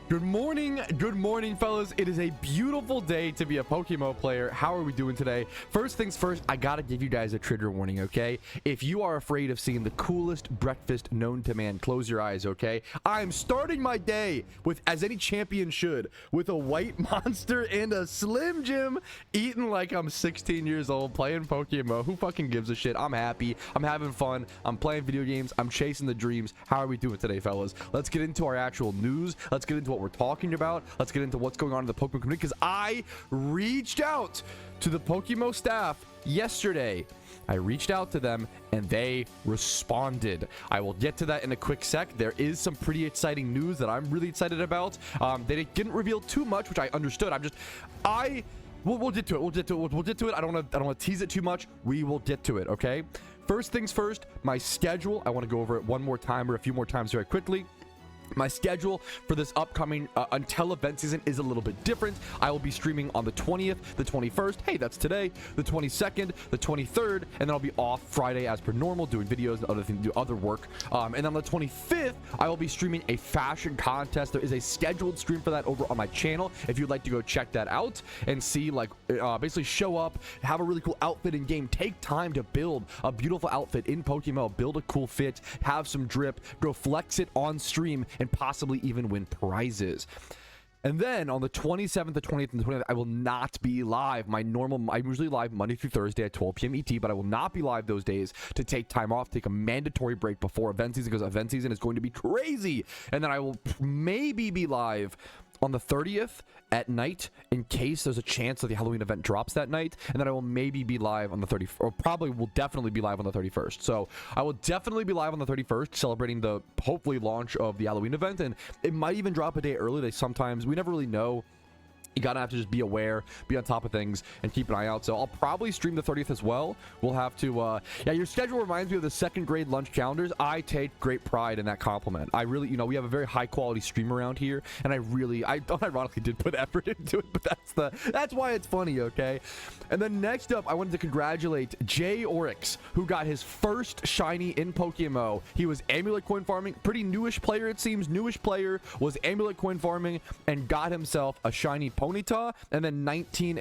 Good morning, fellas. It is a beautiful day to be a PokeMMO player. How are we doing today? First things first, I gotta give you guys a trigger warning, okay? If you are afraid of seeing the coolest breakfast known to man, close your eyes, okay? I'm starting my day with, as any champion should, with a white monster and a Slim Jim, eating like I'm 16 years old, playing PokeMMO. Who fucking gives a shit? I'm happy. I'm having fun. I'm playing video games. I'm chasing the dreams. How are we doing today, fellas? Let's get into our actual news. Let's get into what we're talking about. Let's get into what's going on in the Pokemon community, because I reached out to the PokeMMO staff yesterday. I reached out to them and they responded. I will get to that in a quick sec. There is some pretty exciting news that I'm really excited about. They didn't reveal too much, which I understood. We'll get to it. We'll get to it. I don't want to tease it too much. We will get to it, okay? First things first, my schedule. I want to go over it one more time or a few more times very quickly. My schedule for this upcoming until event season is a little bit different. I will be streaming on the 20th, the 21st, hey, that's today, the 22nd, the 23rd, and then I'll be off Friday as per normal, doing videos and other things, do other work. And on the 25th, I will be streaming a fashion contest. There is a scheduled stream for that over on my channel. If you'd like to go check that out and see, like, basically show up, have a really cool outfit in game, take time to build a beautiful outfit in PokeMMO, build a cool fit, have some drip, go flex it on stream, and possibly even win prizes. And then on the 27th, the 20th, and the 29th, I will not be live. I'm usually live Monday through Thursday at 12 p.m. ET, but I will not be live those days to take time off, take a mandatory break before event season, because event season is going to be crazy. And then I will maybe be live on the 30th at night in case there's a chance that the Halloween event drops that night, and then I will maybe be live on the 31st, or probably will definitely be live on the 31st. So I will definitely be live on the 31st, celebrating the hopefully launch of the Halloween event, and it might even drop a day early. We never really know. You gotta have to just be aware, be on top of things, and keep an eye out. So I'll probably stream the 30th as well. We'll have to, yeah, your schedule reminds me of the second grade lunch calendars. I take great pride in that compliment. I really, we have a very high quality stream around here, and I ironically did put effort into it, but that's why it's funny, okay? And then next up, I wanted to congratulate Jaoryx, who got his first shiny in PokeMMO. He was amulet coin farming, pretty newish player, it seems. Newish player, was amulet coin farming, and got himself a shiny Ponyta, and then 19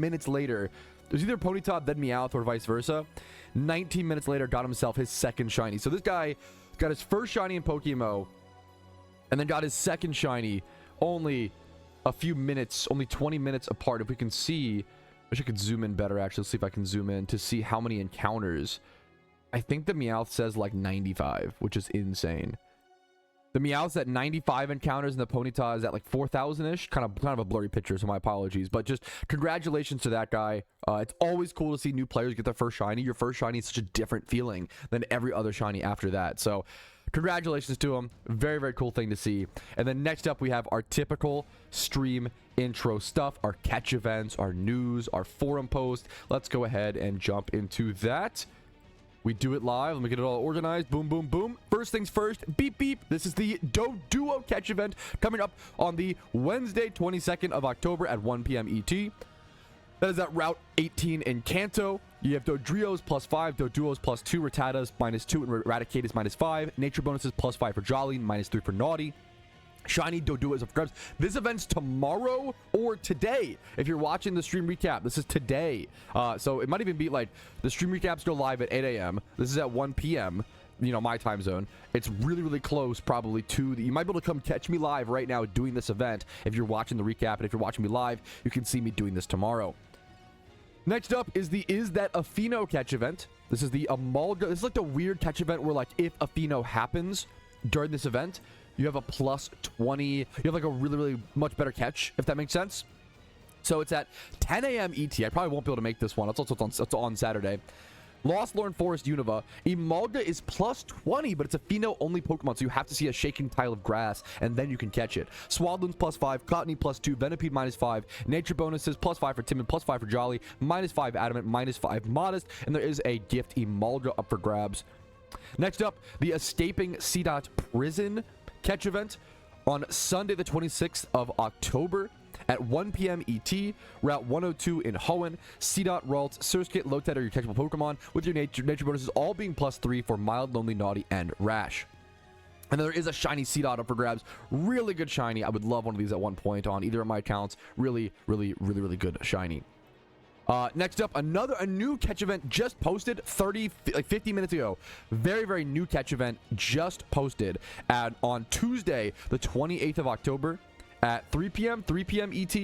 minutes later, it was either Ponyta then Meowth or vice versa. 19 minutes later, got himself his second shiny. So this guy got his first shiny in PokeMMO, and then got his second shiny only a few minutes, only 20 minutes apart. If we can see, I wish I could zoom in better, actually. Let's see if I can zoom in to see how many encounters. I think the Meowth says like 95, which is insane. The Meowth's at 95 encounters, and the Ponyta is at like 4,000-ish. Kind of a blurry picture, so my apologies. But just congratulations to that guy. It's always cool to see new players get their first shiny. Your first shiny is such a different feeling than every other shiny after that. So congratulations to him. Very, very cool thing to see. And then next up, we have our typical stream intro stuff, our catch events, our news, our forum post. Let's go ahead and jump into that. We do it live. Let me get it all organized. Boom, boom, boom. First things first. Beep, beep. This is the Duo catch event coming up on the Wednesday, 22nd of October at 1 p.m. ET. That is at Route 18 in Kanto. You have Dodrios +5, Doduos +2, Rattatas -2, and Eradicatus -5. Nature bonuses +5 for Jolly, -3 for Naughty. Shiny Doduo is up for grabs. This event's tomorrow or today. If you're watching the stream recap, this is today. So it might even be like the stream recaps go live at 8 a.m. This is at 1 p.m. My time zone. It's really, really close probably to you might be able to come catch me live right now doing this event if you're watching the recap. And if you're watching me live, you can see me doing this tomorrow. Next up is the Is That a Pheno catch event. This is the Amalga. This is like the weird catch event where, like, if a Pheno happens during this event, you have a +20. You have like a really, really much better catch, if that makes sense. So it's at 10 a.m. ET. I probably won't be able to make this one. It's on Saturday. Lost Lorn Forest Unova. Imalga is +20, but it's a Pheno-only Pokemon, so you have to see a shaking tile of grass, and then you can catch it. Swadloon's +5, Cottony +2, Venipede -5, Nature bonuses +5 for Timid, +5 for Jolly, -5 Adamant, -5 Modest, and there is a gift Imalga up for grabs. Next up, the Escaping C-Dot Prison catch event on Sunday the 26th of October at 1 p.m. ET, Route 102 in Hoenn. C-Dot, Ralts, Surskit, Lotad are your catchable Pokemon, with your nature bonuses all being +3 for Mild, Lonely, Naughty, and Rash. And then there is a shiny Seedot up for grabs. Really good shiny. I would love one of these at one point on either of my accounts. Really good shiny. Next up, a new catch event just posted 50 minutes ago. Very new catch event just posted on Tuesday, the 28th of October at 3 p.m. ET,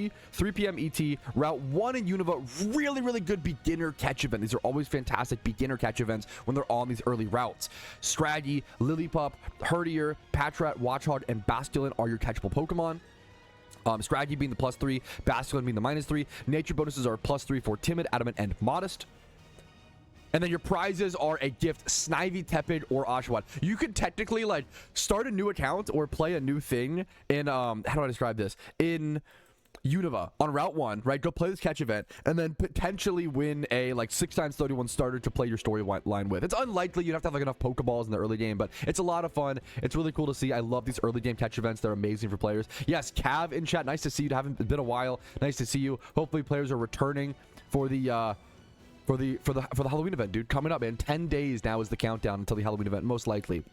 Route 1 in Unova. Really good beginner catch event. These are always fantastic beginner catch events when they're on these early routes. Scraggy, Lillipup, Herdier, Patrat, Watchog, and Basculin are your catchable Pokemon. Scraggy being the +3, Basculin being the -3. Nature bonuses are +3 for Timid, Adamant, and Modest. And then your prizes are a gift, Snivy, Tepid, or Oshawott. You could technically like start a new account or play a new thing in how do I describe this? In Unova on Route 1, right? Go play this catch event and then potentially win a like 6x31 starter to play your storyline with. It's unlikely. You'd have to have like enough Pokeballs in the early game, but it's a lot of fun. It's really cool to see. I love these early game catch events. They're amazing for players. Yes, Cav in chat. Nice to see you. Haven't been a while. Nice to see you. Hopefully players are returning for the Halloween event, dude. Coming up, man. 10 days now is the countdown until the Halloween event, most likely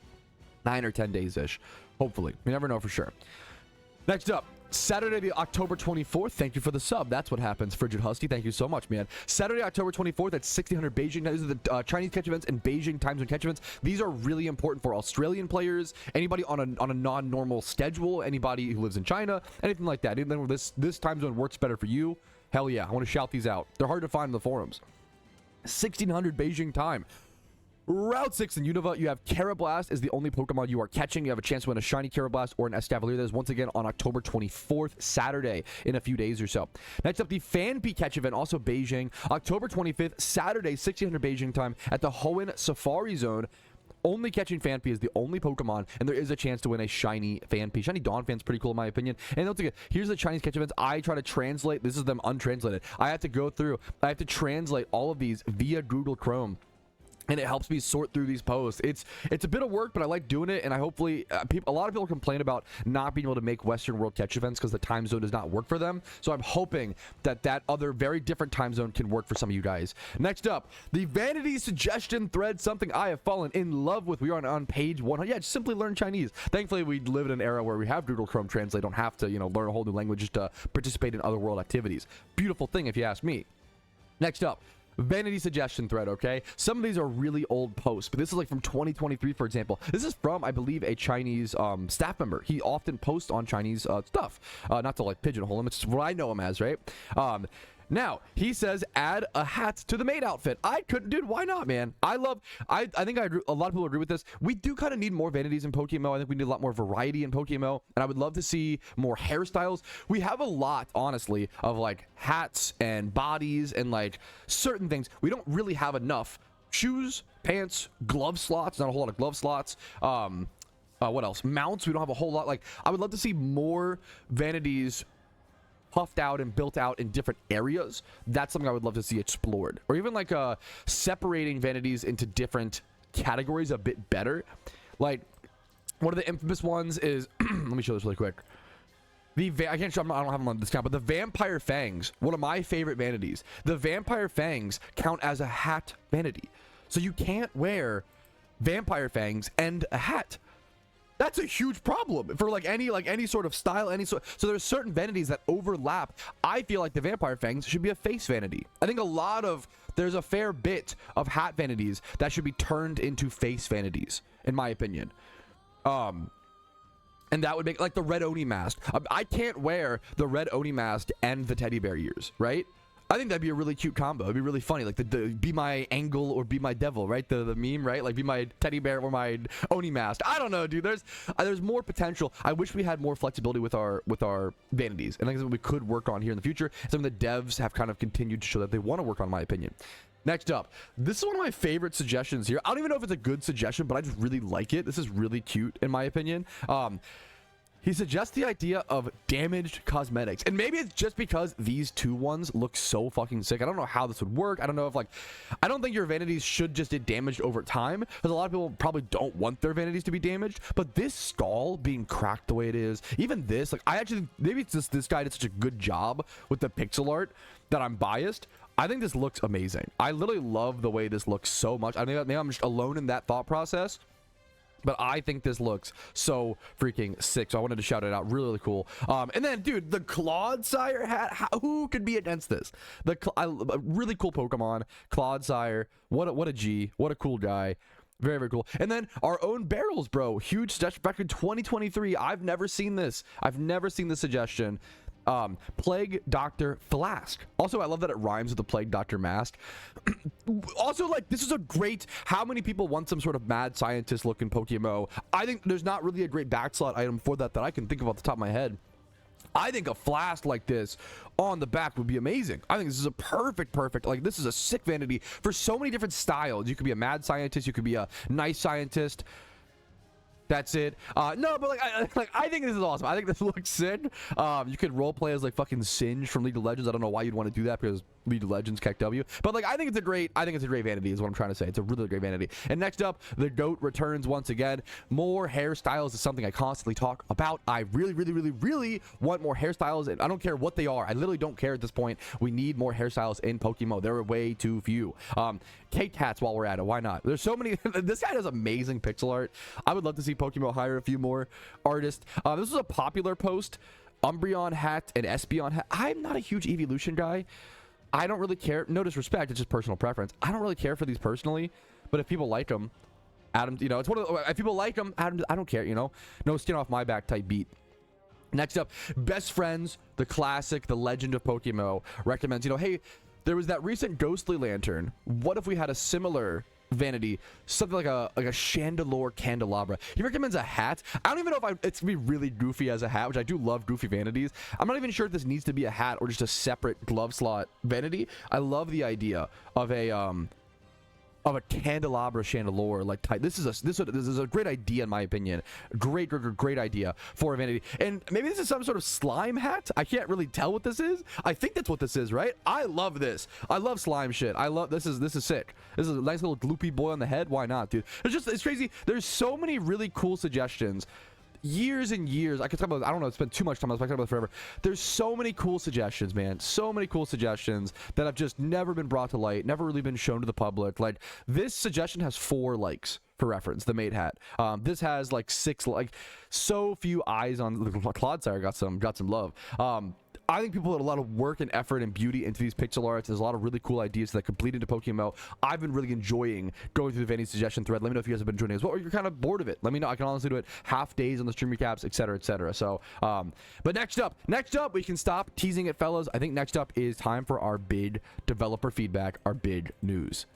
9 or 10 days ish, hopefully. We never know for sure. Next up, Saturday, the October 24th. Thank you for the sub. That's what happens. Frigid Husky, thank you so much, man. Saturday, October 24th at 1600 Beijing. Now, these are the Chinese catch events and Beijing time zone catch events. These are really important for Australian players, anybody on a non-normal schedule, anybody who lives in China, anything like that. Even though this time zone works better for you, hell yeah, I want to shout these out. They're hard to find in the forums. 1600 Beijing time. Route 6 in Unova, you have Carablast is the only Pokemon you are catching. You have a chance to win a shiny Carablast or an Escavalier. That is once again on October 24th, Saturday, in a few days or so. Next up, the Fan Vanities catch event, also Beijing, October 25th, Saturday, 1600 Beijing time at the Hoenn Safari Zone. Only catching Fan Vanities is the only Pokemon, and there is a chance to win a shiny Fan Vanities. Shiny Dawnfan's pretty cool in my opinion. And once again, here's the Chinese catch events. I try to translate. This is them untranslated. I have to go through. I have to translate all of these via Google Chrome. And it helps me sort through these posts. It's a bit of work, but I like doing it. And I hopefully, a lot of people complain about not being able to make Western world catch events because the time zone does not work for them. So I'm hoping that other very different time zone can work for some of you guys. Next up, the Vanity suggestion thread, something I have fallen in love with. We are on page 100. Yeah, just simply learn Chinese. Thankfully, we live in an era where we have Google Chrome Translate. Don't have to, learn a whole new language just to participate in other world activities. Beautiful thing, if you ask me. Next up, Vanity suggestion thread, okay? Some of these are really old posts, but this is like from 2023, for example. This is from, I believe, a Chinese staff member. He often posts on Chinese stuff. Not to like pigeonhole him, it's just what I know him as, right? Now, he says, add a hat to the maid outfit. I couldn't, dude, why not, man? I think I agree, a lot of people agree with this. We do kind of need more vanities in PokeMMO. I think we need a lot more variety in PokeMMO, and I would love to see more hairstyles. We have a lot, honestly, of like hats and bodies and like certain things. We don't really have enough shoes, pants, glove slots, not a whole lot of glove slots. What else? Mounts, we don't have a whole lot. Like, I would love to see more vanities puffed out and built out in different areas. That's something I would love to see explored, or even like separating vanities into different categories a bit better. Like one of the infamous ones is let me show this really quick. I don't have them on this count, but the Vampire Fangs, one of my favorite vanities. The Vampire Fangs count as a hat vanity, so you can't wear Vampire Fangs and a hat. That's a huge problem for like any sort of style, so there's certain vanities that overlap. I feel like the Vampire Fangs should be a face vanity. I think there's a fair bit of hat vanities that should be turned into face vanities, in my opinion. And that would make like the red Oni mask. I can't wear the red Oni mask and the teddy bear ears, right? I think that'd be a really cute combo. It'd be really funny. Like the be my angle or be my devil, right? The meme, right? Like be my teddy bear or my Oni mask. I don't know, dude. There's more potential. I wish we had more flexibility with our vanities. And I think that's what we could work on here in the future. Some of the devs have kind of continued to show that they want to work on, in my opinion. Next up, this is one of my favorite suggestions here. I don't even know if it's a good suggestion, but I just really like it. This is really cute, in my opinion. He suggests the idea of damaged cosmetics, and maybe it's just because these two ones look so fucking sick. I don't know how this would work. I don't know if I don't think your vanities should just get damaged over time, because a lot of people probably don't want their vanities to be damaged. But this skull being cracked the way it is, even this, like I actually maybe it's just this guy did such a good job with the pixel art that I'm biased. I think this looks amazing. I literally love the way this looks so much. I think maybe I'm just alone in that thought process. But I think this looks so freaking sick. So I wanted to shout it out. Really, really cool. And then, dude, the Clodsire hat. Who could be against this? A really cool Pokemon. Clodsire. What a G. What a cool guy. Very, very cool. And then our own barrels, bro. Huge suggestion back in 2023. I've never seen this. I've never seen this suggestion. Plague Doctor Flask. Also, I love that it rhymes with the Plague Doctor Mask. Also, like, this is a great, how many people want some sort of mad scientist looking PokeMMO? I think there's not really a great backslot item for that I can think of off the top of my head. I think a flask like this on the back would be amazing. I think this is a perfect, like, this is a sick vanity for so many different styles. You could be a mad scientist, you could be a nice scientist. That's it. No, but I think this is awesome. I think this looks sick. You could role play as like fucking Singe from League of Legends. I don't know why you'd want to do that because League of Legends KW. But like I think it's a great vanity is what I'm trying to say. It's a really great vanity. And next up, the GOAT returns once again. More hairstyles is something I constantly talk about. I really want more hairstyles, and I don't care what they are. I literally don't care at this point. We need more hairstyles in PokeMMO. There are way too few. Cake hats while we're at it. Why not? There's so many. This guy does amazing pixel art. I would love to see PokeMMO hire a few more artists. This was a popular post. Umbreon hat and Espeon hat. I'm not a huge evolution guy. I don't really care. No disrespect. It's just personal preference. I don't really care for these personally. But if people like them, Adam, you know, it's one of the, if people like them, Adam, I don't care, you know. No skin off my back type beat. Next up, Best Friends, the classic, the legend of PokeMMO, recommends, you know, hey, there was that recent Ghostly Lantern. What if we had a similar vanity, something like a Chandelure candelabra? He recommends a hat. I don't even know if it's gonna be really goofy as a hat, which I do love goofy vanities. I'm not even sure if this needs to be a hat or just a separate glove slot vanity. I love the idea of a candelabra Chandelure like type. This is a great idea in my opinion. Great idea for a vanity. And maybe this is some sort of slime hat. I can't really tell what this is. I think that's what this is, right? I love this. I love slime shit. I love this is sick. This is a nice little gloopy boy on the head. Why not, dude? It's crazy. There's so many really cool suggestions. Years and years. I could talk about, I don't know, spend too much time. I was talking about it forever. There's so many cool suggestions, man. So many cool suggestions that have just never been brought to light, never really been shown to the public. Like, this suggestion has 4 likes for reference, the mate hat. This has like 6, like, so few eyes on Clodsire got some love. I think people put a lot of work and effort and beauty into these pixel arts. There's a lot of really cool ideas that complete into PokeMMO. I've been really enjoying going through the vanity suggestion thread. Let me know if you guys have been enjoying it as well, or you're kind of bored of it. Let me know. I can honestly do it half days on the stream recaps, etc., etc. So, but next up, we can stop teasing it, fellas. I think next up is time for our big developer feedback, our big news.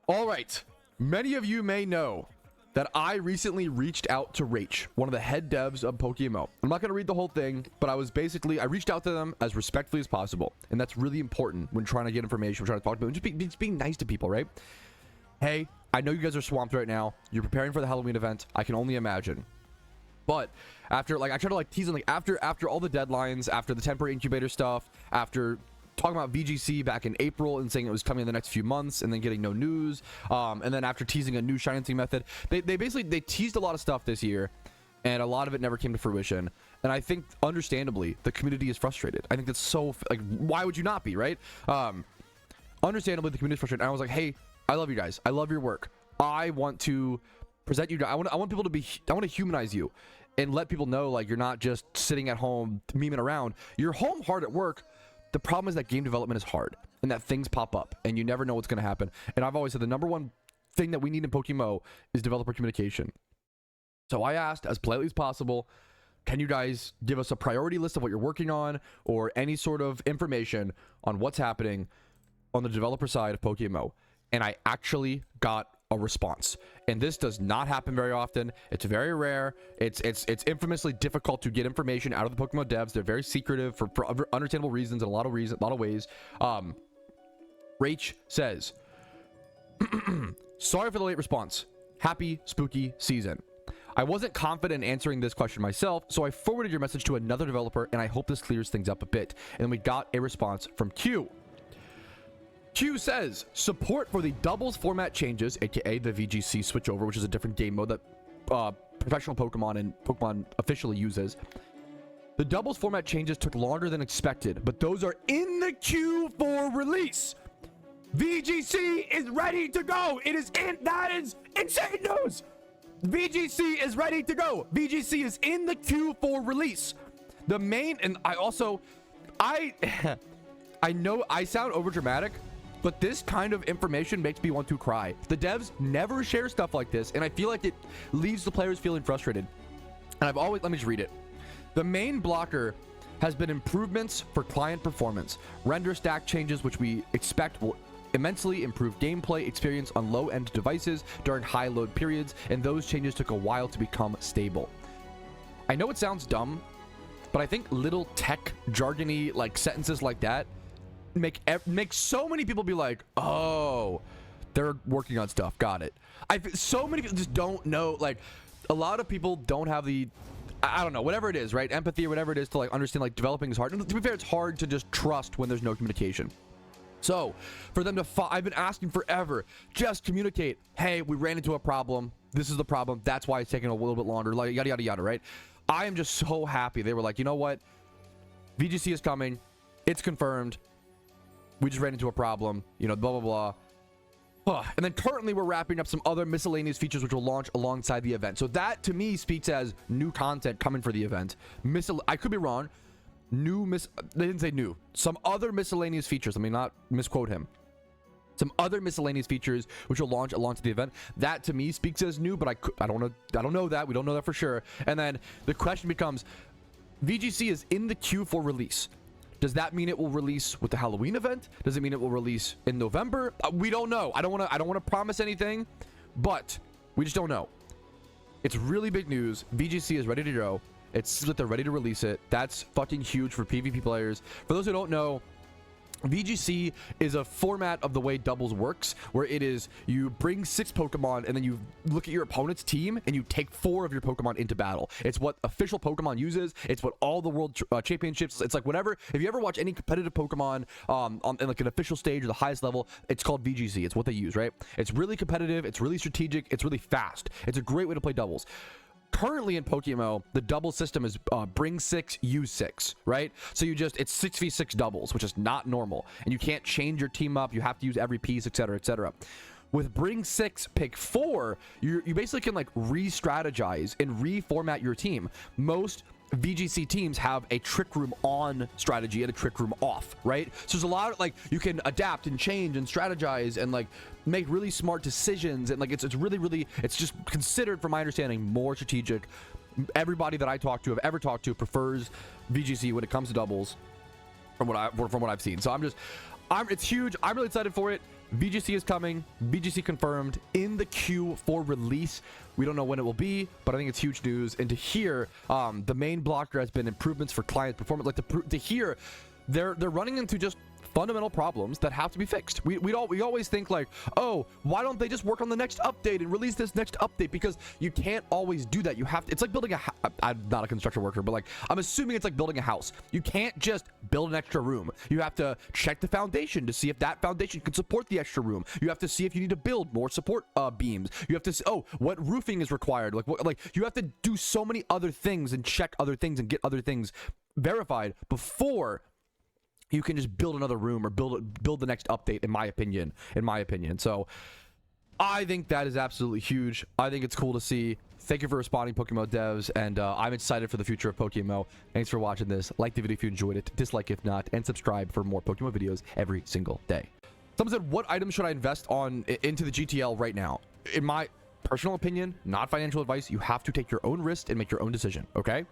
All right, many of you may know that I recently reached out to Rach, one of the head devs of PokeMMO. I'm not going to read the whole thing, but I reached out to them as respectfully as possible. And that's really important when trying to get information, when trying to talk to people, just being nice to people, right? Hey, I know you guys are swamped right now. You're preparing for the Halloween event. I can only imagine. But after, like, I try to like tease them, like, after all the deadlines, after the temporary incubator stuff, after talking about VGC back in April and saying it was coming in the next few months and then getting no news, and then after teasing a new Shinies method, they basically teased a lot of stuff this year, and a lot of it never came to fruition. And I think understandably the community is frustrated. I think that's so, like, why would you not be, right? Understandably the community is frustrated. And I was like, hey, I love you guys, I love your work. I want to present you guys, I want people to be, I want to humanize you and let people know, like, you're not just sitting at home memeing around. You're home hard at work. The problem is that game development is hard and that things pop up and you never know what's going to happen. And I've always said the number one thing that we need in PokeMMO is developer communication. So I asked as politely as possible, can you guys give us a priority list of what you're working on or any sort of information on what's happening on the developer side of PokeMMO? And I actually got a response, and this does not happen very often. It's very rare. It's infamously difficult to get information out of the PokeMMO devs. They're very secretive for understandable reasons and a lot of ways. Rach says, sorry for the late response. Happy spooky season. I wasn't confident in answering this question myself, so I forwarded your message to another developer, and I hope this clears things up a bit. And we got a response from Q. Q says, support for the doubles format changes, aka the VGC switchover, which is a different game mode that professional Pokemon and Pokemon officially uses. The doubles format changes took longer than expected, but those are in the queue for release. VGC is ready to go. That is insane news. VGC is ready to go. VGC is in the queue for release. The main, and I also, I know I sound over dramatic, but this kind of information makes me want to cry. The devs never share stuff like this, and I feel like it leaves the players feeling frustrated. And I've always, let me just read it. The main blocker has been improvements for client performance, render stack changes, which we expect will immensely improve gameplay experience on low-end devices during high load periods, and those changes took a while to become stable. I know it sounds dumb, but I think little tech jargony like sentences like that make so many people be like, oh, they're working on stuff, got it. So many people just don't know, like a lot of people don't have the, I don't know, whatever it is, right, empathy or whatever it is to like understand like developing is hard. And to be fair, it's hard to just trust when there's no communication. So for them to I've been asking forever, just communicate. Hey, we ran into a problem, this is the problem, that's why it's taking a little bit longer, like yada yada yada, right? I am just so happy they were like, you know what, VGC is coming, it's confirmed, we just ran into a problem, you know, blah blah blah. And then currently we're wrapping up some other miscellaneous features which will launch alongside the event. So that to me speaks as new content coming for the event. I could be wrong. They didn't say new. Some other miscellaneous features. Let me not misquote him. Some other miscellaneous features which will launch alongside the event. That to me speaks as new, but I don't know that. We don't know that for sure. And then the question becomes, VGC is in the queue for release. Does that mean it will release with the Halloween event? Does it mean it will release in November? We don't know. I don't want to promise anything, but we just don't know. It's really big news. VGC is ready to go. It's that they're ready to release it. That's fucking huge for PvP players. For those who don't know, VGC is a format of the way doubles works, where it is you bring 6 Pokemon and then you look at your opponent's team and you take 4 of your Pokemon into battle. It's what official Pokemon uses. It's what all the world championships, it's like whatever. If you ever watch any competitive Pokemon on like an official stage or the highest level, it's called VGC. It's what they use, right? It's really competitive. It's really strategic. It's really fast. It's a great way to play doubles. Currently in PokeMMO, the double system is bring 6, use 6, right? So it's 6v6 doubles, which is not normal. And you can't change your team up. You have to use every piece, etc., etc. With bring 6, pick 4, you basically can like re-strategize and reformat your team. Most VGC teams have a trick room on strategy and a trick room off, right? So there's a lot of like you can adapt and change and strategize and like make really smart decisions, and like it's really it's just considered, from my understanding, more strategic. Everybody that I talk to, have ever talked to, prefers VGC when it comes to doubles, from what I've seen. So it's huge. I'm really excited for it. VGC is coming. VGC confirmed, in the queue for release. We don't know when it will be, but I think it's huge news. And to hear the main blocker has been improvements for client performance, like to hear they're running into just fundamental problems that have to be fixed. We always think like, oh, why don't they just work on the next update and release this next update? Because you can't always do that. You have to, it's like building I'm not a construction worker, but like I'm assuming it's like building a house. You can't just build an extra room. You have to check the foundation to see if that foundation can support the extra room. You have to see if you need to build more support beams. You have to see, oh, what roofing is required. Like you have to do so many other things and check other things and get other things verified before you can just build another room or build the next update, in my opinion. So I think that is absolutely huge. I think it's cool to see. Thank you for responding, PokeMMO devs, and I'm excited for the future of PokeMMO. Thanks for watching this. Like the video if you enjoyed it, dislike if not, and subscribe for more PokeMMO videos every single day. Someone said, what items should I invest into the GTL right now? In my personal opinion, not financial advice, you have to take your own risk and make your own decision, okay?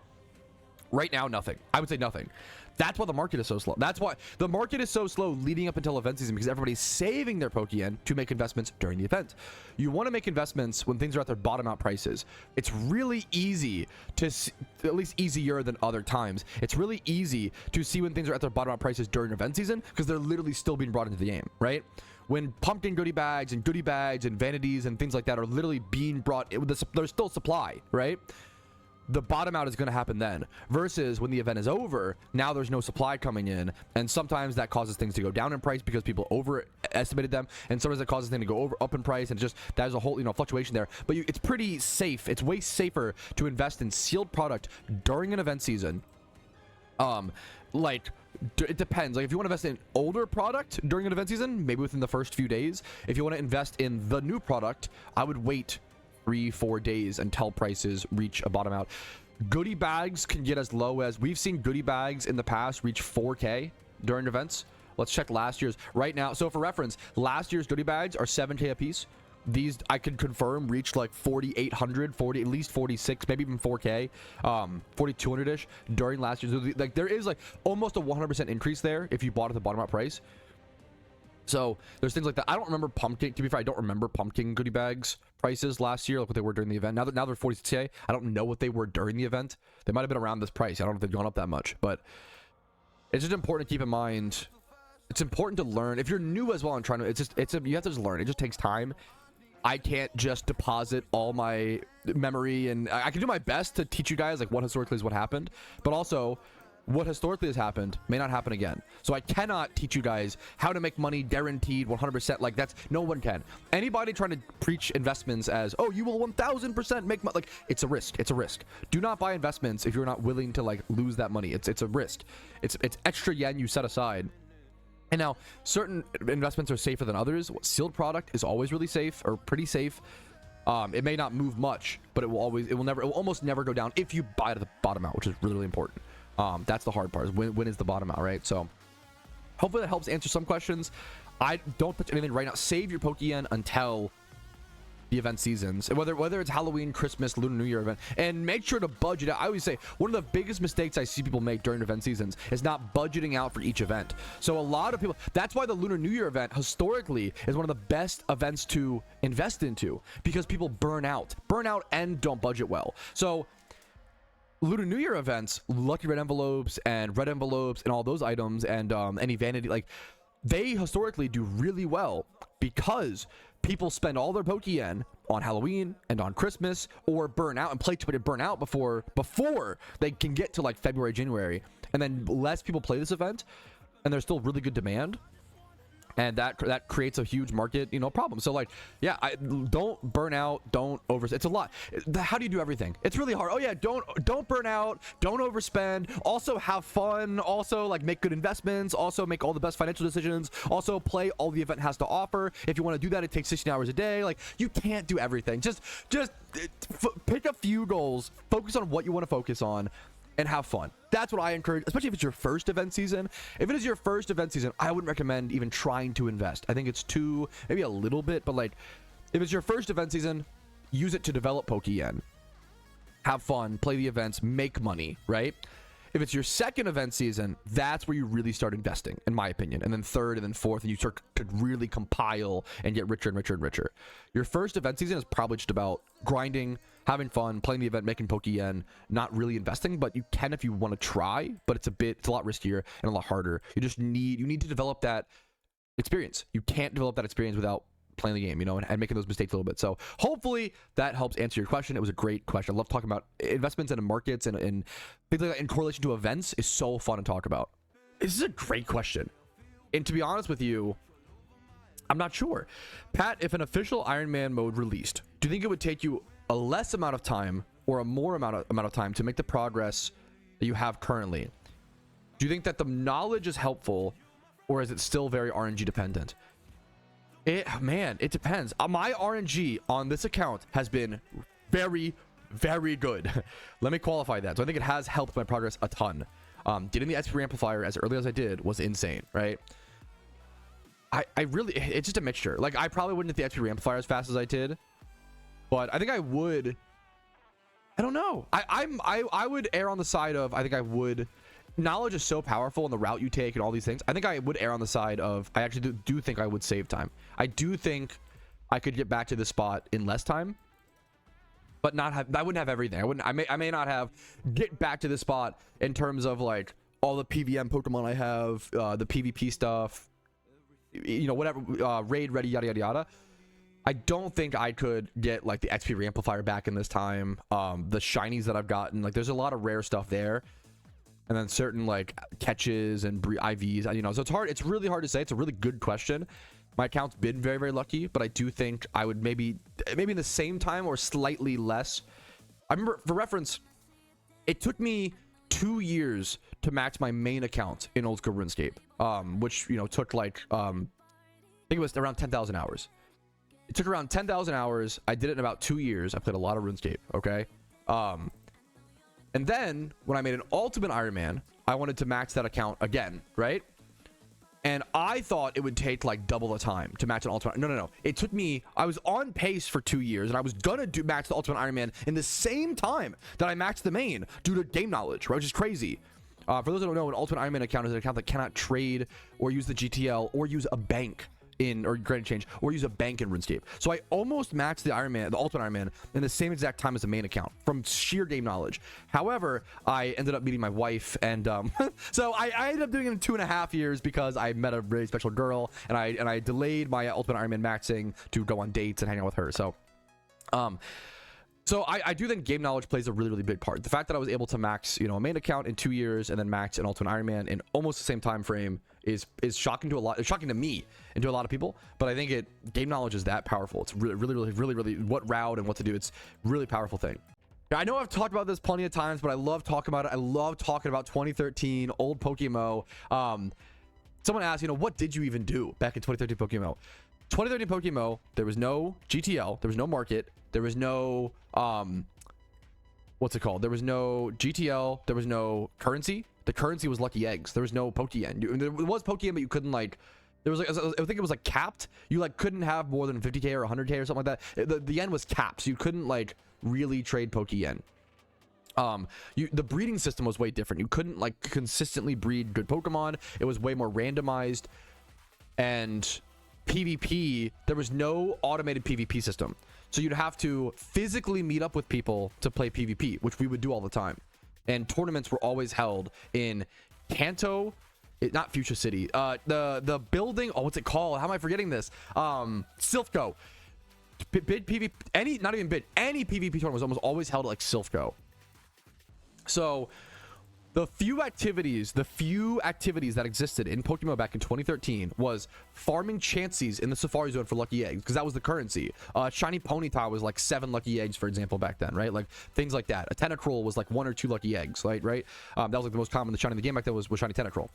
Right now, nothing. I would say nothing. That's why the market is so slow. That's why the market is so slow leading up until event season, because everybody's saving their Pokeyen to make investments during the event. You want to make investments when things are at their bottom out prices. It's really easy to see, at least easier than other times. It's really easy to see when things are at their bottom out prices during event season, because they're literally still being brought into the game, right? When pumpkin goodie bags and vanities and things like that are literally being brought, there's still supply, right? The bottom out is going to happen then, versus when the event is over, now there's no supply coming in, and sometimes that causes things to go down in price because people overestimated them, and sometimes it causes things to go up in price, and just there's a whole fluctuation there. But it's pretty safe. It's way safer to invest in sealed product during an event season. Like it depends. Like if you want to invest in older product during an event season, maybe within the first few days. If you want to invest in the new product, I would wait 3-4 days until prices reach a bottom out. Goodie bags can get as low as, we've seen goodie bags in the past reach 4K during events. Let's check last year's right now. So for reference, last year's goodie bags are 7K a piece. These I can confirm reached like 4,800, at least 46, maybe even 4K, 4,200-ish during last year's. So like there is like almost a 100% increase there if you bought at the bottom out price. So there's things like that. I don't remember pumpkin. To be fair, I don't remember pumpkin goodie bags prices last year, like what they were during the event. Now they're 46K. I don't know what they were during the event. They might have been around this price. I don't know if they've gone up that much, but it's just important to keep in mind. It's important to learn if you're new as well and trying to. You have to just learn. It just takes time. I can't just deposit all my memory, and I can do my best to teach you guys like what historically is what happened, but also what historically has happened may not happen again. So I cannot teach you guys how to make money guaranteed 100%. Like that's, no one can. Anybody trying to preach investments as, oh, you will 1000% make money, like it's a risk. It's a risk. Do not buy investments if you're not willing to like lose that money. It's a risk. It's extra yen you set aside. And now certain investments are safer than others. Sealed product is always really safe, or pretty safe. It may not move much, but it will almost never go down if you buy at the bottom out, which is really, really important. That's the hard part, is when is the bottom out, right? So hopefully that helps answer some questions. I don't touch anything right now. Save your Pokeyen until the event seasons, whether it's Halloween, Christmas, Lunar New Year event, and make sure to budget out. I always say one of the biggest mistakes I see people make during event seasons is not budgeting out for each event. So a lot of people, that's why the Lunar New Year event historically is one of the best events to invest into, because people burn out and don't budget well. So Lunar New Year events, lucky red envelopes and all those items, and any vanity, like they historically do really well because people spend all their Pokeyen on Halloween and on Christmas, or burn out and play too much and burn out before they can get to like February, January, and then less people play this event, and there's still really good demand. And that creates a huge market, problem. So like, yeah, don't burn out, don't over. It's a lot. How do you do everything? It's really hard. Oh yeah, don't burn out, don't overspend. Also have fun. Also like make good investments. Also make all the best financial decisions. Also play all the event has to offer. If you want to do that, it takes 16 hours a day. Like you can't do everything. Just pick a few goals. Focus on what you want to focus on. And have fun. That's what I encourage, especially if it's your first event season. If it is your first event season, I wouldn't recommend even trying to invest. I think it's maybe a little bit, but like if it's your first event season, use it to develop Pokeyen. Have fun, play the events, make money, right? If it's your second event season, that's where you really start investing, in my opinion. And then third and then fourth, and you start to really compile and get richer and richer and richer. Your first event season is probably just about grinding, having fun, playing the event, making Pokeyen, not really investing, but you can if you want to try, but it's a lot riskier and a lot harder. You need to develop that experience. You can't develop that experience without playing the game, and making those mistakes a little bit. So hopefully that helps answer your question. It was a great question. I love talking about investments in markets and things like that in correlation to events is so fun to talk about. This is a great question. And to be honest with you, I'm not sure. Pat, if an official Iron Man mode released, do you think it would take you a less amount of time or a more amount of time to make the progress that you have currently? Do you think that the knowledge is helpful, or is it still very RNG dependent? It depends. My RNG on this account has been very, very good. Let me qualify that. So I think it has helped my progress a ton. Getting the XP amplifier as early as I did was insane, right? I really, it's just a mixture. Like I probably wouldn't get the XP amplifier as fast as I did, but I think I would. I don't know. I would err on the side of, I think I would. Knowledge is so powerful in the route you take and all these things. I think I would err on the side of, I actually do think I would save time. I do think I could get back to this spot in less time, but I wouldn't have everything. I may not have get back to this spot in terms of like all the PVM Pokemon I have, the PvP stuff, whatever, raid ready, yada, yada, yada. I don't think I could get like the XP amplifier back in this time. The shinies that I've gotten, like there's a lot of rare stuff there. And then certain like catches and IVs, so it's hard. It's really hard to say. It's a really good question. My account's been very, very lucky, but I do think I would maybe in the same time or slightly less. I remember, for reference, it took me 2 years to max my main account in old school RuneScape, which took like I think it was around 10,000 hours. It took around 10,000 hours. I did it in about 2 years. I played a lot of RuneScape, okay? And then when I made an Ultimate Iron Man, I wanted to max that account again, right? And I thought it would take like double the time to match an Ultimate. No. It took me, I was on pace for 2 years, and I was gonna max the Ultimate Iron Man in the same time that I maxed the main due to game knowledge, right? Which is crazy. For those that don't know, an Ultimate Iron Man account is an account that cannot trade or use the GTL or use a bank or Grand Exchange, or use a bank in RuneScape. So I almost maxed the Ultimate Iron Man in the same exact time as the main account from sheer game knowledge. However, I ended up meeting my wife, and so I ended up doing it in 2.5 years because I met a really special girl, and I delayed my Ultimate Iron Man maxing to go on dates and hang out with her. So I do think game knowledge plays a really, really big part. The fact that I was able to max, a main account in 2 years and then max an Ultimate Iron Man in almost the same time frame is shocking to a lot. It's shocking to me and to a lot of people. But I think game knowledge is that powerful. It's really what route and what to do. It's a really powerful thing. I know I've talked about this plenty of times, but I love talking about it. I love talking about 2013 old PokeMMO. Someone asked, what did you even do back in 2013 PokeMMO? 2013 PokeMMO, there was no GTL, there was no market, there was no what's it called? There was no GTL, there was no currency. The currency was lucky eggs. There was no Pokeyen. There was Pokeyen, but you couldn't there was I think it was capped. You couldn't have more than 50k or 100k or something like that. The yen was capped, so you couldn't really trade Pokeyen. The breeding system was way different. You couldn't consistently breed good Pokemon. It was way more randomized. And PvP, there was no automated PvP system. So you'd have to physically meet up with people to play PvP, which we would do all the time. And tournaments were always held in Kanto, not Fuchsia City. The building, what's it called? How am I forgetting this? Silphco. Bid PvP, any PvP tournament was almost always held at Silphco. So the few activities that existed in PokeMMO back in 2013 was farming chances in the Safari Zone for lucky eggs, because that was the currency. Shiny Ponyta was 7 lucky eggs, for example, back then, right? Things like that. A Tentacruel was 1 or 2 lucky eggs, right? That was the most common shiny in the game back then was shiny Tentacruel.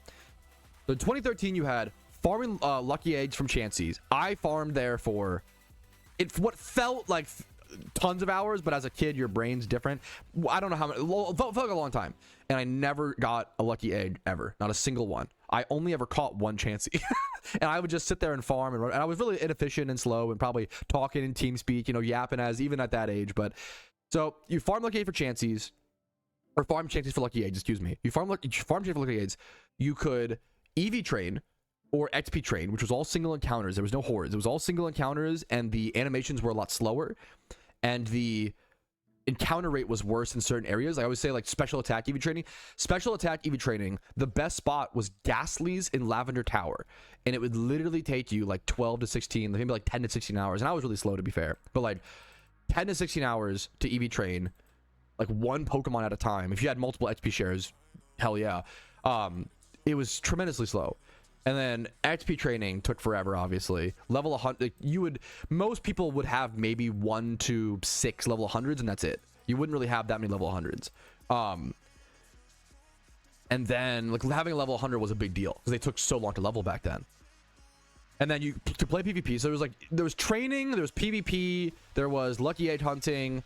So in 2013, you had farming lucky eggs from chances. I farmed there for what felt like tons of hours, but as a kid your brain's different. I don't know how many. Felt like a long time, and I never got a lucky egg ever, not a single one. I only ever caught one chansey. And I would just sit there and farm, and I was really inefficient and slow and probably talking in team speak, yapping as even at that age. But so you farm lucky egg for chances, or farm chances for lucky eggs, excuse me. You farm chances for lucky eggs. You could EV train or XP train, which was all single encounters. There was no hordes. It was all single encounters, and the animations were a lot slower, and the encounter rate was worse in certain areas. I always say special attack EV training. Special attack EV training, the best spot was Ghastly's in Lavender Tower, and it would literally take you 12 to 16, maybe 10 to 16 hours. And I was really slow, to be fair, but 10 to 16 hours to EV train one Pokemon at a time. If you had multiple XP shares, hell yeah. It was tremendously slow. And then XP training took forever, obviously. Level 100, most people would have maybe 1 to 6 level 100s, and that's it. You wouldn't really have that many level 100s. And then having a level 100 was a big deal because they took so long to level back then. And then to play PvP, so there was training, there was PvP, there was lucky egg hunting.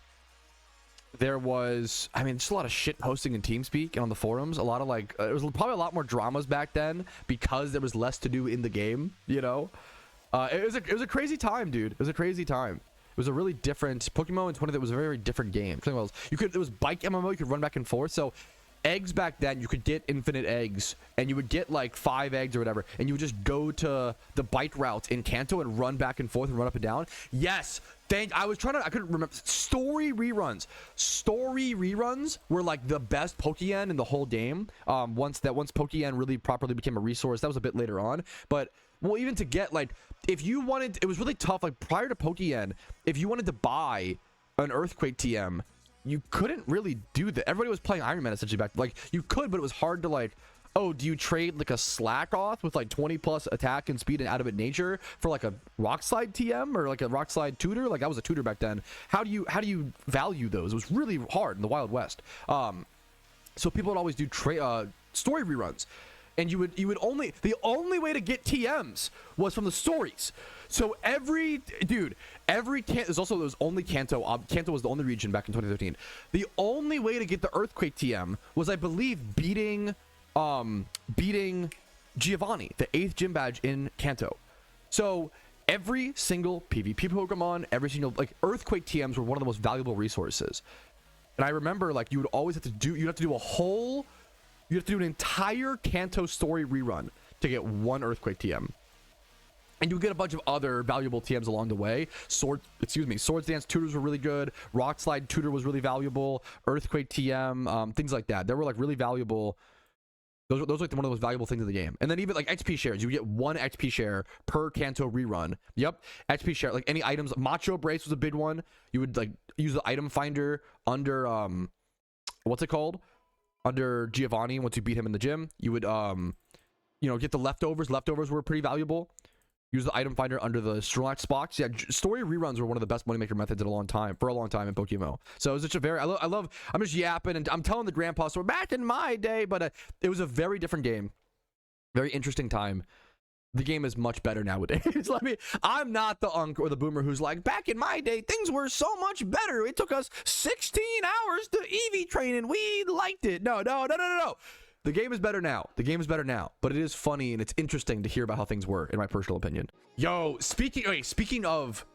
There was, just a lot of shit posting in TeamSpeak and on the forums. A lot of it was probably a lot more dramas back then because there was less to do in the game. It was a crazy time, dude. It was a crazy time. It was a really different PokeMMO in 20. It was a very, very different game. It was bike MMO. You could run back and forth. So eggs back then, you could get infinite eggs, and you would get 5 eggs or whatever, and you would just go to the bike route in Kanto and run back and forth and run up and down. Yes. I couldn't remember. Story reruns were the best Pokeyen in the whole game. Once Pokeyen really properly became a resource, that was a bit later on. But even to get if you wanted, it was really tough. Prior to Pokeyen, if you wanted to buy an Earthquake TM, you couldn't really do that. Everybody was playing Iron Man essentially back. You could, but it was hard to do you trade a Slackoth with 20 plus attack and speed and adamant nature for a rock slide TM or a rock slide tutor? I was a tutor back then. How do you value those? It was really hard in the Wild West. So people would always do story reruns, and you would only, the only way to get TMs was from the stories. So every there's only Kanto. Kanto was the only region back in 2013. The only way to get the Earthquake TM was, I believe, beating Giovanni, the 8th gym badge in Kanto. So every single PvP Pokemon, every single, like, Earthquake TMs were one of the most valuable resources. And I remember, like, you would always have to do, you have to do an entire Kanto story rerun to get one Earthquake TM. And you get a bunch of other valuable TMs along the way. Swords Dance tutors were really good. Rock Slide tutor was really valuable. Earthquake TM, things like that. They were, like, really valuable. Those were like one of the most valuable things in the game. And then even like XP shares, you get 1 XP share per Kanto rerun. Yep, XP share, like any items. Macho Brace was a big one. You would like use the item finder under what's it called? Under Giovanni. Once you beat him in the gym, you would get the leftovers. Leftovers were pretty valuable. Use the item finder under the Snorlax box. Yeah, story reruns were one of the best moneymaker methods for a long time in PokeMMO. So it was such a very, I'm just yapping and I'm telling the grandpa story back in my day, but it was a very different game. Very interesting time. The game is much better nowadays. I'm not the unk or the boomer who's like, back in my day, things were so much better. It took us 16 hours to EV train and we liked it. No. The game is better now. But it is funny and it's interesting to hear about how things were, in my personal opinion. Yo, speaking of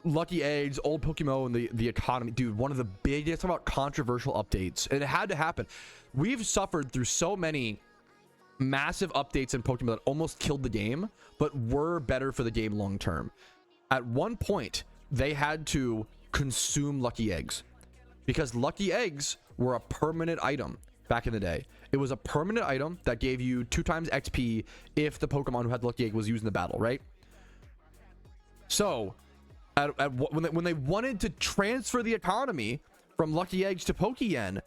lucky eggs, old Pokemon, and the economy, dude, one of the biggest about controversial updates, and it had to happen. We've suffered through so many massive updates in Pokemon that almost killed the game, but were better for the game long term. At one point, they had to consume lucky eggs because lucky eggs were a permanent item back in the day. It was a permanent item that gave you 2 times XP if the Pokemon who had the lucky egg was used in the battle, right? So, when they wanted to transfer the economy from lucky eggs to Pokeyen,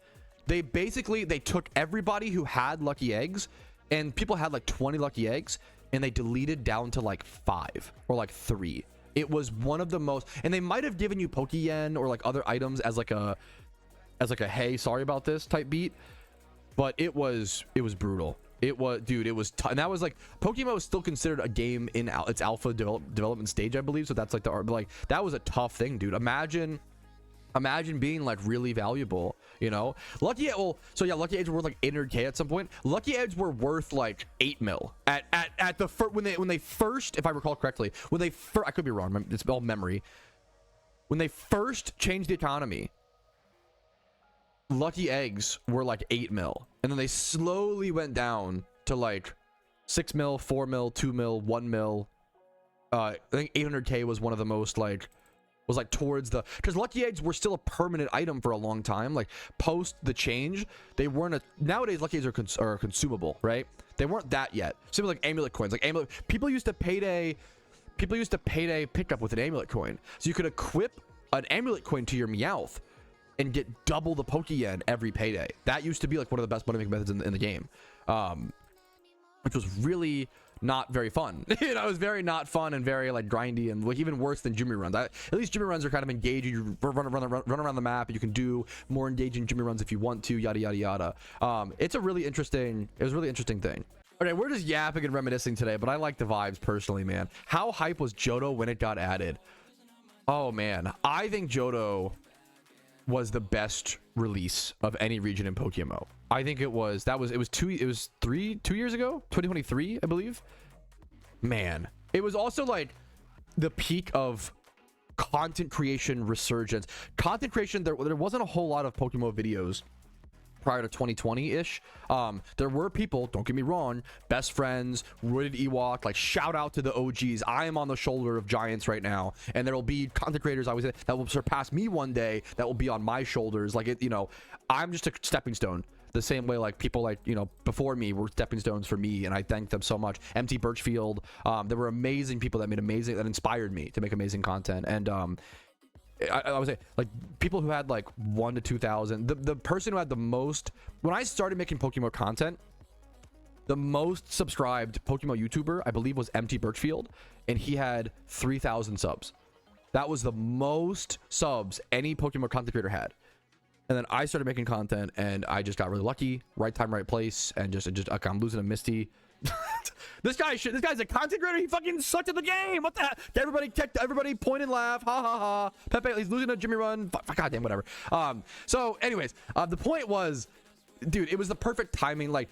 they took everybody who had lucky eggs, and people had like 20 lucky eggs, and they deleted down to like 5 or like 3. It was one of the most, and they might have given you Pokeyen or like other items as like a hey, sorry about this type beat. But it was brutal. It was, dude, it was and that was like, PokeMMO is still considered a game in its alpha development stage, I believe. So that's like that was a tough thing, dude. Imagine being like really valuable, you know? Lucky eggs were worth like 800k at some point. Lucky eggs were worth like 8 mil at the when they first, if I recall correctly, I could be wrong, it's all memory. When they first changed the economy, lucky eggs were like 8 mil, and then they slowly went down to like 6 mil, 4 mil, 2 mil, 1 mil. I think 800k was one of the most was like towards the, because lucky eggs were still a permanent item for a long time. Like post the change, they weren't nowadays lucky eggs are consumable, right? They weren't that yet. Same with like amulet coins. People used to payday pick up with an amulet coin, so you could equip an amulet coin to your Meowth and get double the Pokeyen every payday. That used to be like one of the best money-making methods in the game, which was really not very fun. It was very not fun and very like grindy and like even worse than Jimmy runs. At least Jimmy runs are kind of engaging. You run around the map, and you can do more engaging Jimmy runs if you want to. Yada yada yada. It was a really interesting thing. Okay, we're just yapping and reminiscing today, but I like the vibes personally, man. How hype was Johto when it got added? Oh man, I think Johto was the best release of any region in PokeMMO. I think it was 2 years ago, 2023, I believe. Man, it was also like the peak of content creation resurgence. Content creation, there wasn't a whole lot of PokeMMO videos prior to 2020-ish. There were people, don't get me wrong, best friends, Roided Ewok, like shout out to the OGs. I am on the shoulder of giants right now, and there will be content creators, I would say, that will surpass me one day, that will be on my shoulders. Like it, I'm just a stepping stone, the same way like people like before me were stepping stones for me, and I thank them so much. MT Birchfield, there were amazing people that inspired me to make amazing content. And I would say like people who had like 1 to 2,000. The person who had the most, when I started making PokeMMO content, the most subscribed PokeMMO YouTuber I believe was MT Birchfield, and he had 3,000 subs. That was the most subs any PokeMMO content creator had. And then I started making content, and I just got really lucky. Right time, right place, and okay, I'm losing a Misty. This guy's a content creator. He fucking sucked at the game. What the heck? Everybody point and laugh. Ha ha ha. Pepe, he's losing a Jimmy run. Goddamn, whatever. So anyways, the point was, dude, it was the perfect timing. Like,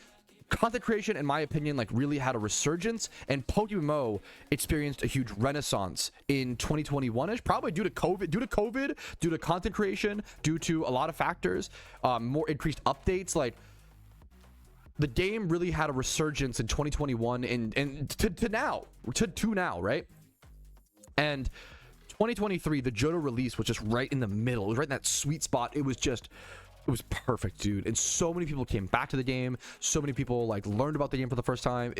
content creation, in my opinion, like really had a resurgence, and PokeMMO experienced a huge renaissance in 2021ish, probably due to COVID, due to content creation, due to a lot of factors, more increased updates. Like, the game really had a resurgence in 2021 and to now, right? And 2023, the Johto release was just right in the middle. It was right in that sweet spot. It was perfect, dude. And so many people came back to the game. So many people like learned about the game for the first time.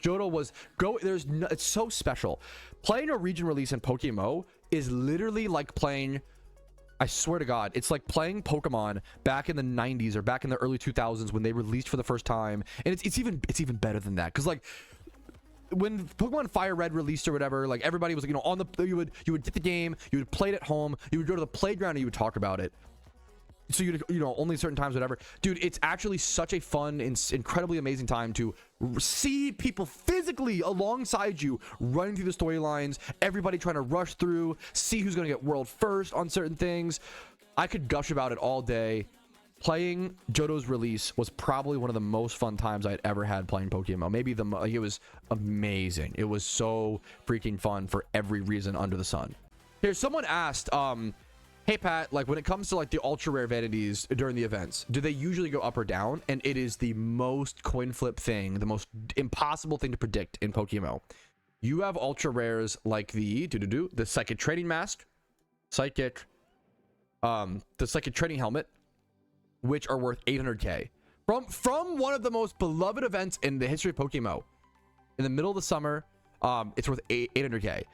Johto was it's so special. Playing a region release in PokeMMO is literally like playing, I swear to God, it's like playing Pokemon back in the 90s or back in the early 2000s when they released for the first time. And it's even better than that, because like when Pokemon Fire Red released or whatever, like everybody was like, you know, on the you would get the game, you would play it at home, you would go to the playground and you would talk about it. So you know, only certain times, whatever. Dude, it's actually such a fun and incredibly amazing time to see people physically alongside you running through the storylines, everybody trying to rush through, see who's going to get world first on certain things. I could gush about it all day. Playing Johto's release was probably one of the most fun times I'd ever had playing PokeMMO. Maybe it was amazing. It was so freaking fun for every reason under the sun. Here, someone asked, hey Pat, like when it comes to like the ultra rare vanities during the events, do they usually go up or down? And it is the most coin flip thing, the most impossible thing to predict in PokeMMO. You have ultra rares like the psychic training mask, the psychic training helmet, which are worth 800k from one of the most beloved events in the history of PokeMMO. In the middle of the summer, it's worth 800k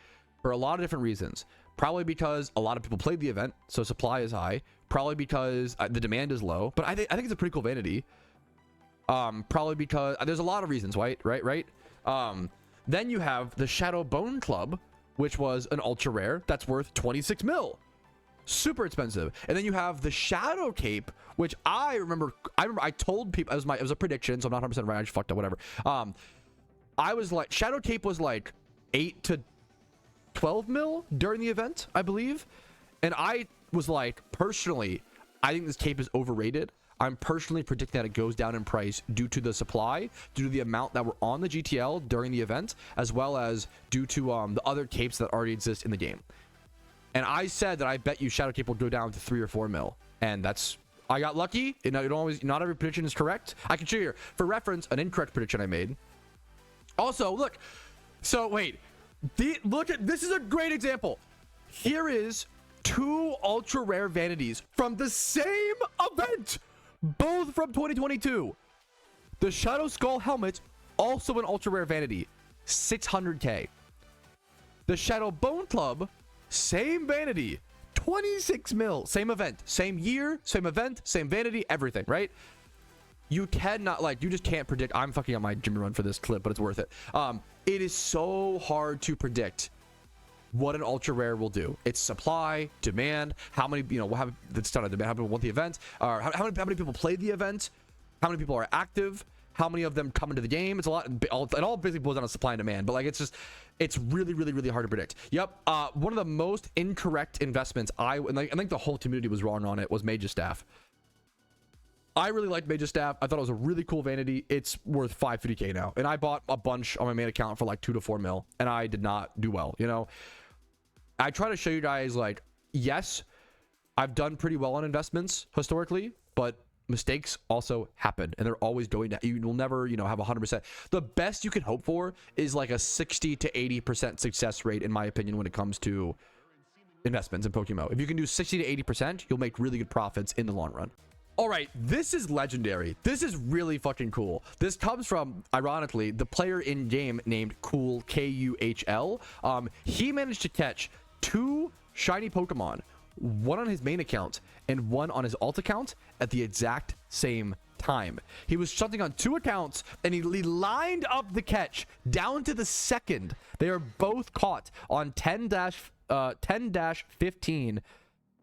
for a lot of different reasons. Probably because a lot of people played the event, so supply is high. Probably because the demand is low, but I think it's a pretty cool vanity. Probably because there's a lot of reasons, right? Then you have the Shadow Bone Club, which was an ultra rare that's worth 26 mil. Super expensive. And then you have the Shadow Cape, which I remember I told people it was a prediction, so I'm not 100% right. I just fucked up, whatever. I was like, Shadow Cape was like 8 to 12 mil during the event, I believe. And I was like, personally, I think this cape is overrated. I'm personally predicting that it goes down in price due to the supply, due to the amount that were on the GTL during the event, as well as due to the other capes that already exist in the game. And I said that I bet you Shadow Cape will go down to 3 or 4 mil. And I got lucky. Not every prediction is correct. I can show you here, for reference, an incorrect prediction I made. Also, look. So wait. This is a great example. Here is 2 ultra rare vanities from the same event, both from 2022. The Shadow Skull helmet, also an ultra rare vanity, 600k. The Shadow Bone Club, same vanity, 26 mil. Same event, same year, same event, same vanity, everything, right? You cannot, like, you just can't predict. I'm fucking up my Jimmy run for this clip, but it's worth it. It is so hard to predict what an ultra rare will do. It's supply, demand, how many, it's not a demand, how many people want the event, or how many people play the event, how many people are active, how many of them come into the game. It's a lot. It all basically boils down to supply and demand, but like, it's really, really, really hard to predict. Yep. One of the most incorrect investments I think the whole community was wrong on it was Mage's Staff. I really liked Mage's Staff. I thought it was a really cool vanity. It's worth 550k now. And I bought a bunch on my main account for like 2 to 4 mil. And I did not do well, I try to show you guys, like, yes, I've done pretty well on investments historically, but mistakes also happen. And they're always going to, you will never, have 100%. The best you can hope for is like a 60 to 80% success rate, in my opinion, when it comes to investments in PokeMMO. If you can do 60 to 80%, you'll make really good profits in the long run. All right, this is legendary. This is really fucking cool. This comes from, ironically, the player in game named Cool, Kuhl. He managed to catch 2 shiny Pokemon, one on his main account and one on his alt account at the exact same time. He was shunting on 2 accounts and he lined up the catch down to the second. They are both caught on 10-15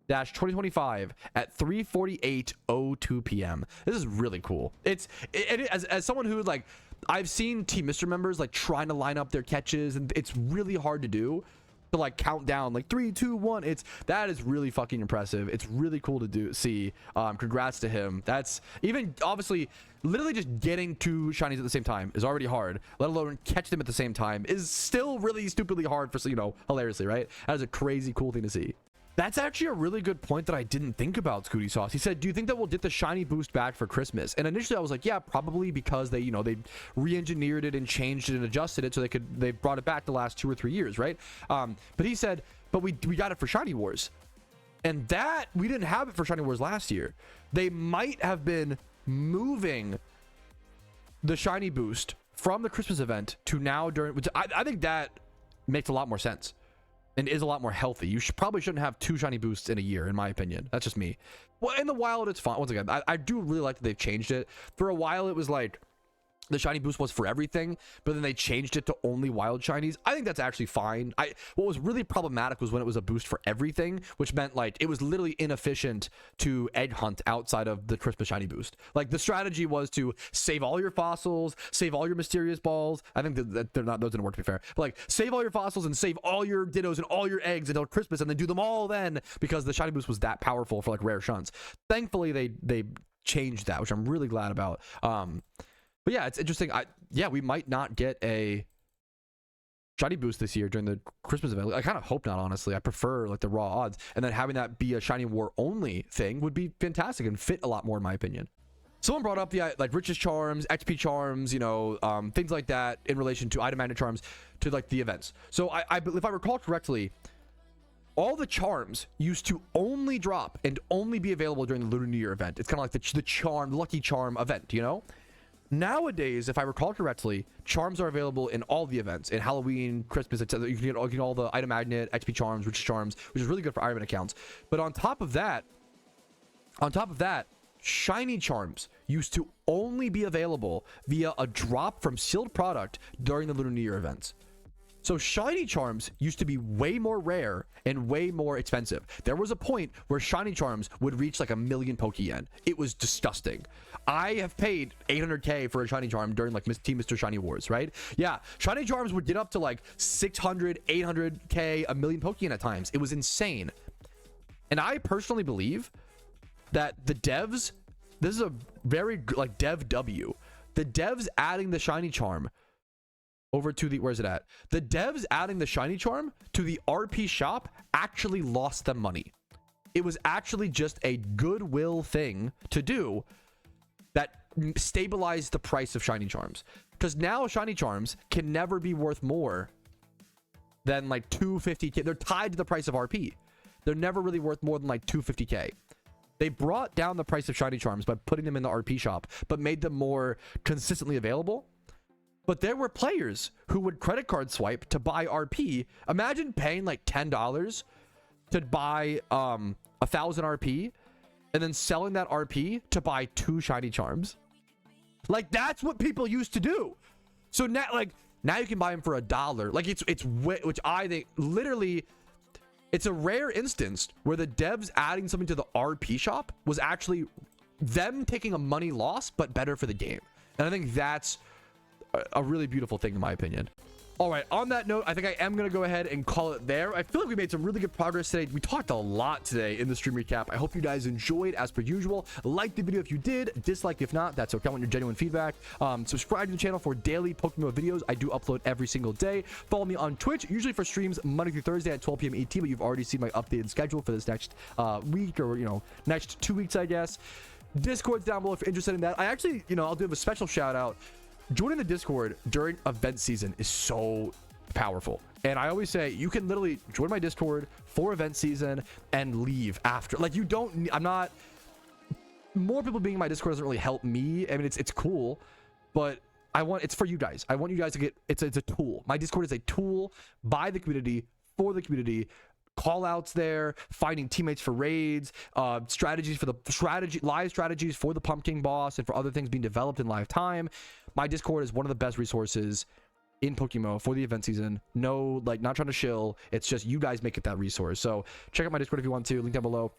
2025 at 3:48:02 p.m. This is really cool. As someone who like, I've seen Team Mr. members like trying to line up their catches, and it's really hard to do, to like count down like 3, 2, 1. That is really fucking impressive. It's really cool to see. Congrats to him. That's even obviously literally just getting 2 shinies at the same time is already hard, let alone catch them at the same time is still really stupidly hard for, you know, hilariously, right? That is a crazy cool thing to see. That's actually a really good point that I didn't think about, Scooty Sauce. He said, do you think that we'll get the shiny boost back for Christmas? And initially I was like, yeah, probably, because they, you know, they re-engineered it and changed it and adjusted it so they brought it back the last 2 or 3 years, right? But he said, but we got it for Shiny Wars. And that, we didn't have it for Shiny Wars last year. They might have been moving the shiny boost from the Christmas event to now during, which I think that makes a lot more sense. And is a lot more healthy. You probably shouldn't have 2 shiny boosts in a year, in my opinion. That's just me. Well, in the wild, it's fine. Once again, I do really like that they've changed it. For a while, it was like the shiny boost was for everything, but then they changed it to only wild shinies. I think that's actually fine. What was really problematic was when it was a boost for everything, which meant like it was literally inefficient to egg hunt outside of the Christmas shiny boost. Like the strategy was to save all your fossils, save all your mysterious balls. I think that they're not, those didn't work, to be fair, but like save all your fossils and save all your dittos and all your eggs until Christmas, and then do them all then, because the shiny boost was that powerful for like rare shunts. Thankfully they changed that, which I'm really glad about. But yeah, it's interesting. Yeah, we might not get a shiny boost this year during the Christmas event. I kind of hope not, honestly. I prefer like the raw odds, and then having that be a shiny war only thing would be fantastic and fit a lot more, in my opinion. Someone brought up the like riches charms, XP charms, you know, things like that in relation to item magnet charms to like the events. So if I recall correctly, all the charms used to only drop and only be available during the Lunar New Year event. It's kind of like the charm, lucky charm event, you know? Nowadays, if I recall correctly, charms are available in all the events, in Halloween, Christmas, etc. You can get all the item magnet, XP charms, riches charms, which is really good for Iron Man accounts. But on top of that, shiny charms used to only be available via a drop from sealed product during the Lunar New Year events. So shiny charms used to be way more rare and way more expensive. There was a point where shiny charms would reach like 1 million Pokeyen. It was disgusting. I have paid 800k for a shiny charm during like Team Mr. Shiny Wars, right? Yeah, shiny charms would get up to like 600, 800k, 1 million Pokeyen at times. It was insane. And I personally believe that the devs, this is a very like dev W. The devs adding the shiny charm over to the, where's it at? The devs adding the shiny charm to the RP shop actually lost them money. It was actually just a goodwill thing to do that stabilized the price of shiny charms. Because now shiny charms can never be worth more than like 250k. They're tied to the price of RP. They're never really worth more than like 250k. They brought down the price of shiny charms by putting them in the RP shop, but made them more consistently available. But there were players who would credit card swipe to buy RP. Imagine paying like $10 to buy 1,000 RP and then selling that RP to buy 2 shiny charms. Like that's what people used to do. So now you can buy them for $1. Like which I think literally it's a rare instance where the devs adding something to the RP shop was actually them taking a money loss, but better for the game. And I think that's a really beautiful thing, in my opinion. All right, on that note, I think I am going to go ahead and call it there. I feel like we made some really good progress today. We talked a lot today in the stream recap. I hope you guys enjoyed as per usual. Like the video if you did, dislike if not, that's okay. I want your genuine feedback. Subscribe to the channel for daily PokeMMO videos. I do upload every single day. Follow me on Twitch, usually for streams Monday through Thursday at 12 p.m. ET, but you've already seen my updated schedule for this next week, or, you know, next 2 weeks, I guess. Discord's down below if you're interested in that. I actually, you know, I'll do a special shout out. Joining the Discord during event season is so powerful. And I always say you can literally join my Discord for event season and leave after. Like, you don't, I'm not, more people being in my Discord doesn't really help me. I mean, it's cool, but it's for you guys. I want you guys to get, it's a tool. My Discord is a tool by the community, for the community. Call outs there, finding teammates for raids, strategies for the live strategies for the pumpkin boss and for other things being developed in live time. My Discord is one of the best resources in PokeMMO for the event season. No, like, not trying to shill. It's just you guys make it that resource. So check out my Discord if you want to. Link down below.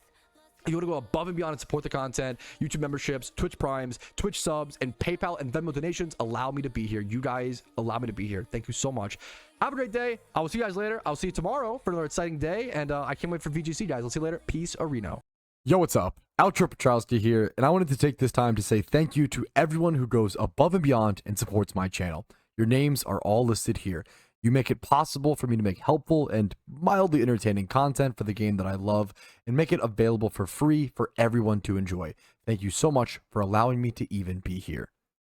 If you want to go above and beyond and support the content, YouTube memberships, Twitch Primes, Twitch subs, and PayPal and Venmo donations allow me to be here. You guys allow me to be here. Thank you so much. Have a great day. I will see you guys later. I'll see you tomorrow for another exciting day. And I can't wait for VGC, guys. I'll see you later. Peace, Areno. Yo, what's up? Outro Patrouski here, and I wanted to take this time to say thank you to everyone who goes above and beyond and supports my channel. Your names are all listed here. You make it possible for me to make helpful and mildly entertaining content for the game that I love and make it available for free for everyone to enjoy. Thank you so much for allowing me to even be here.